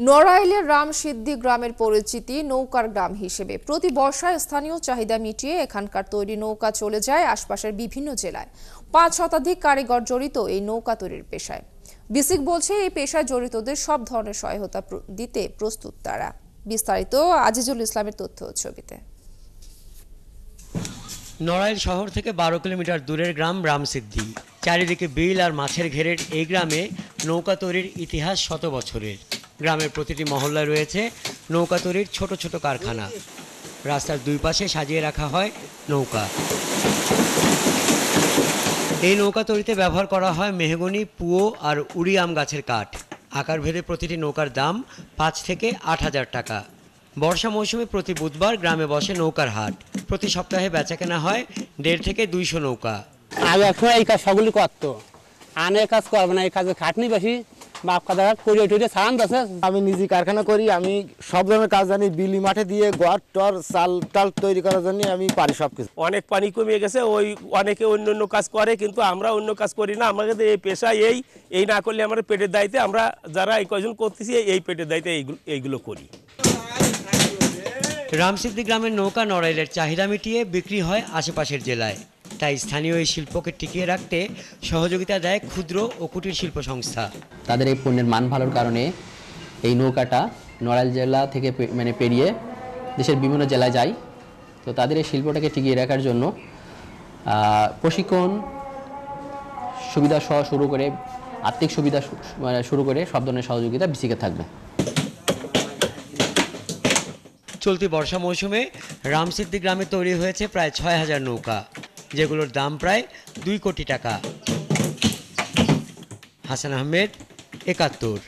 নড়াইলের রামসিদ্ধি গ্রামের পরিচিতি নৌকার গ্রাম হিসেবে প্রতি বর্ষায় স্থানীয় চাহিদা মিটিয়ে এখানকার তৈরি নৌকা চলে যায় আশপাশের বিভিন্ন জেলায়। ৫ শতাধিক কারিগর জড়িত এই নৌকা তৈরির পেশায়। বিসিক বলছে এই পেশায় জড়িতদের সব ধরনের সহায়তা দিতে প্রস্তুত তারা। বিস্তারিত আজিজুল ইসলামের তথ্য ছবিতে। নড়াইল শহর থেকে ১২ কিলোমিটার দূরের গ্রাম রামসিদ্ধি। চারিদিকে বিল আর মাছের ঘেরের এই গ্রামে নৌকা তৈরির ইতিহাস শত বছরের। গ্রামের প্রতিটি মহল্লায় রয়েছে নৌকা তৈরির ছোট ছোট কারখানা। রাস্তার দুই পাশে সাজিয়ে রাখা হয় নৌকা। এই নৌকা তৈরিতে ব্যবহার করা হয় মেহগনি, পুয়ো আর উড়ি আম গাছের কাঠ। আকার ভেদে প্রতিটি নৌকার দাম ৫ থেকে ৮,০০০ টাকা। বর্ষা মৌসুমে প্রতি বুধবার গ্রামে বসে নৌকার হাট। প্রতি সপ্তাহে বেচাকেনা হয় ১৫০ থেকে ২০০ নৌকা। আগে এখন এই কাজ সবগুলি করতো, আনে কাজ করবে না, এই কাজে খাটনি বেশি। বাপ কাদা করে টুরে সারান আছে। আমি নিজে কারখানা করি, আমি সব ধরনের কাজ জানি। বিলি মাঠে দিয়ে ঘর টর চাল টাল তৈরি করার জন্য আমি পারি সবকিছু। অনেক পানি কমে গেছে, ওই অনেকে অন্য অন্য কাজ করে, কিন্তু আমরা অন্য কাজ করি না। আমাদের এই পেশা এই না করলে আমরা পেটের দায়িত্বে, আমরা যারা এই কয়জন করতেছি এই পেটের দায়িত্বে এইগুলো করি। রামসিদ্ধি গ্রামের নৌকা নড়াইলের চাহিদা মিটিয়ে বিক্রি হয় আশেপাশের জেলায়। তাই স্থানীয় এই শিল্পকে টিকিয়ে রাখতে সহযোগিতা দেয় ক্ষুদ্র ও কুটির শিল্প সংস্থা। তাদের এই পণ্যের মান ভালোর কারণে এই নৌকাটা নড়াইল জেলা থেকে পেরিয়ে দেশের বিভিন্ন জেলায় যায়। তো তাদের এই শিল্পটাকে টিকিয়ে রাখার জন্য প্রশিক্ষণ সুবিধা সহ শুরু করে আর্থিক সুবিধা শুরু করে সব ধরনের সহযোগিতা বিসিকে থাকবে। চলতি বর্ষা মৌসুমে রামসিদ্ধি গ্রামে তৈরি হয়েছে প্রায় ৬,০০০ নৌকা, যেগুলোর দাম প্রায় ২ কোটি টাকা। হাসান আহমেদ, ৭১।